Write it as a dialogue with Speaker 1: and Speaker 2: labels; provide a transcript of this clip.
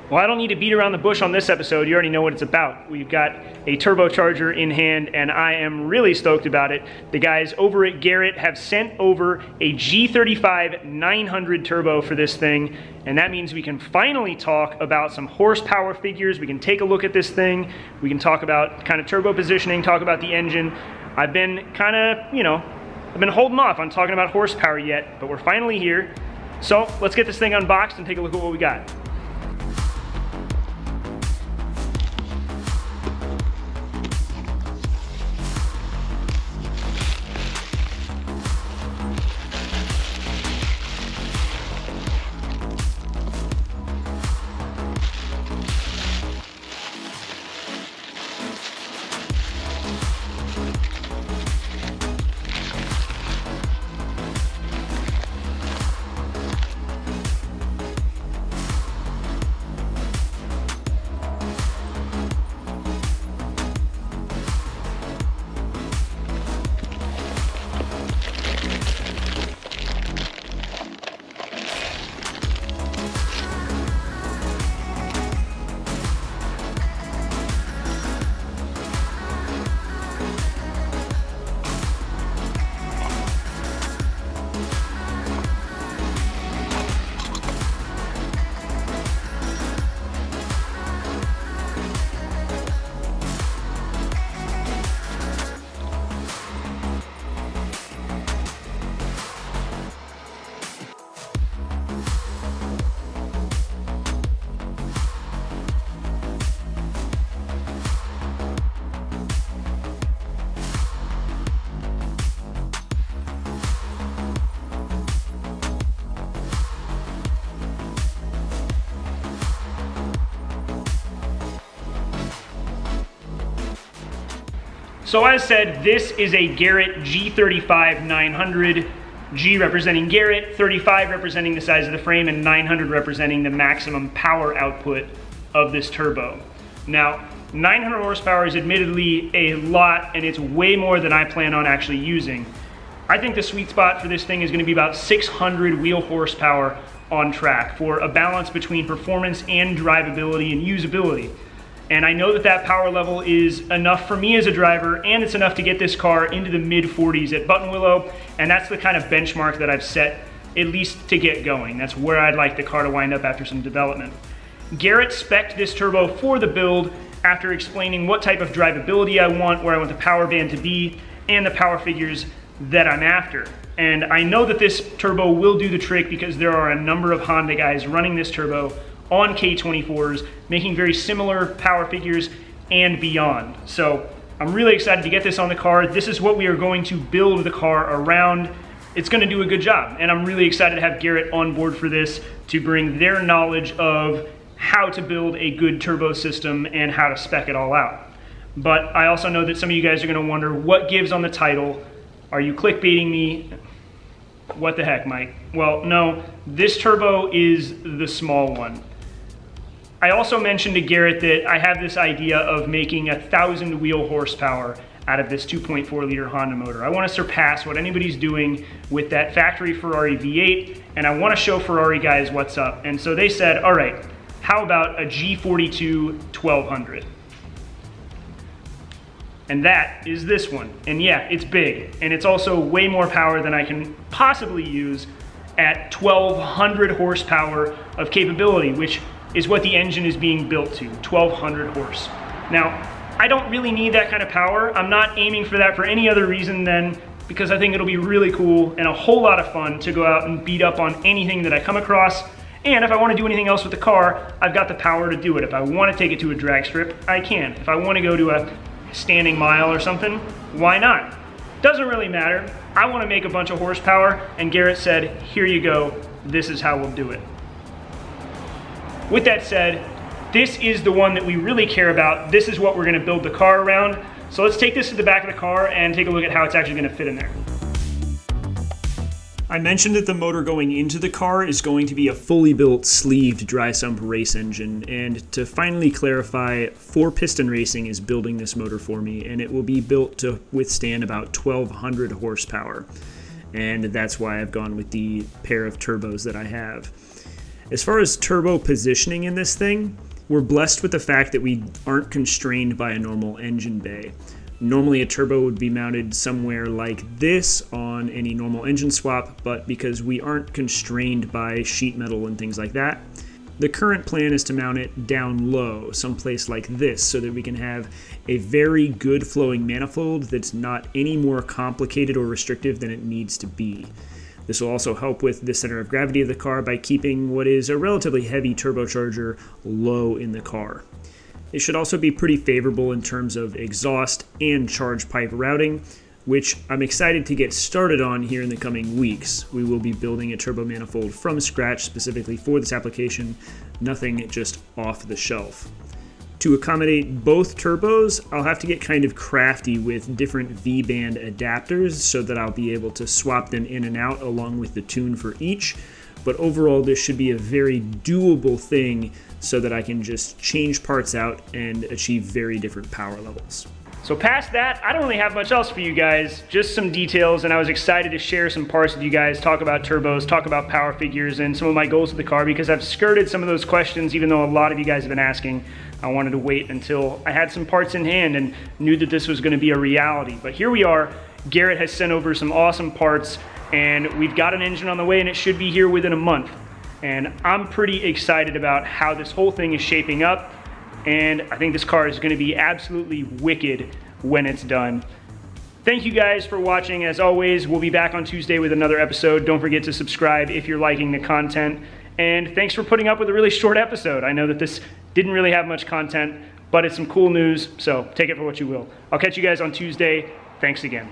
Speaker 1: Well, I don't need to beat around the bush on this episode. You already know what it's about. We've got a turbocharger in hand, and I am really stoked about it. The guys over at Garrett have sent over a G35-900 turbo for this thing, and that means we can finally talk about some horsepower figures. We can take a look at this thing. We can talk about kind of turbo positioning, talk about the engine. I've been kind of, I've been holding off on talking about horsepower yet, but we're finally here. So let's get this thing unboxed and take a look at what we got. So as said, this is a Garrett G35-900, G representing Garrett, 35 representing the size of the frame, and 900 representing the maximum power output of this turbo. Now, 900 horsepower is admittedly a lot, and it's way more than I plan on actually using. I think the sweet spot for this thing is going to be about 600 wheel horsepower on track for a balance between performance and drivability and usability. And I know that that power level is enough for me as a driver, and it's enough to get this car into the mid 40s at Buttonwillow, and that's the kind of benchmark that I've set, at least to get going. That's where I'd like the car to wind up after some development. Garrett spec'd this turbo for the build after explaining what type of drivability I want, where I want the power band to be, and the power figures that I'm after. And I know that this turbo will do the trick because there are a number of Honda guys running this turbo on K24s, making very similar power figures and beyond. So I'm really excited to get this on the car. This is what we are going to build the car around. It's going to do a good job, and I'm really excited to have Garrett on board for this to bring their knowledge of how to build a good turbo system and how to spec it all out. But I also know that some of you guys are going to wonder what gives on the title. Are you clickbaiting me? What the heck, Mike? Well, no, this turbo is the small one. I also mentioned to Garrett that I have this idea of making 1,000 wheel horsepower out of this 2.4 liter Honda motor. I want to surpass what anybody's doing with that factory Ferrari V8, and I want to show Ferrari guys what's up. And so they said, all right, how about a G42-1200? And that is this one. And yeah, it's big, and it's also way more power than I can possibly use at 1,200 horsepower of capability, which is what the engine is being built to, 1,200 horse. Now, I don't really need that kind of power. I'm not aiming for that for any other reason than because I think it'll be really cool and a whole lot of fun to go out and beat up on anything that I come across. And if I want to do anything else with the car, I've got the power to do it. If I want to take it to a drag strip, I can. If I want to go to a standing mile or something, why not? Doesn't really matter. I want to make a bunch of horsepower, and Garrett said, here you go, this is how we'll do it. With that said, this is the one that we really care about. This is what we're going to build the car around. So let's take this to the back of the car and take a look at how it's actually going to fit in there. I mentioned that the motor going into the car is going to be a fully built sleeved dry sump race engine, and to finally clarify, 4-piston Racing is building this motor for me, and it will be built to withstand about 1,200 horsepower, and that's why I've gone with the pair of turbos that I have. As far as turbo positioning in this thing, we're blessed with the fact that we aren't constrained by a normal engine bay. Normally a turbo would be mounted somewhere like this on any normal engine swap, but because we aren't constrained by sheet metal and things like that, the current plan is to mount it down low, someplace like this, so that we can have a very good flowing manifold that's not any more complicated or restrictive than it needs to be. This will also help with the center of gravity of the car by keeping what is a relatively heavy turbocharger low in the car. It should also be pretty favorable in terms of exhaust and charge pipe routing, which I'm excited to get started on here in the coming weeks. We will be building a turbo manifold from scratch specifically for this application, nothing just off the shelf. To accommodate both turbos, I'll have to get kind of crafty with different V-band adapters so that I'll be able to swap them in and out along with the tune for each. But overall, this should be a very doable thing so that I can just change parts out and achieve very different power levels. So past that, I don't really have much else for you guys, just some details, and I was excited to share some parts with you guys, talk about turbos, talk about power figures, and some of my goals with the car, because I've skirted some of those questions, even though a lot of you guys have been asking. I wanted to wait until I had some parts in hand and knew that this was going to be a reality. But here we are. Garrett has sent over some awesome parts, and we've got an engine on the way, and it should be here within a month. And I'm pretty excited about how this whole thing is shaping up. And I think this car is going to be absolutely wicked when it's done. Thank you guys for watching. As always, we'll be back on Tuesday with another episode. Don't forget to subscribe if you're liking the content. And thanks for putting up with a really short episode. I know that this didn't really have much content, but it's some cool news, so take it for what you will. I'll catch you guys on Tuesday. Thanks again.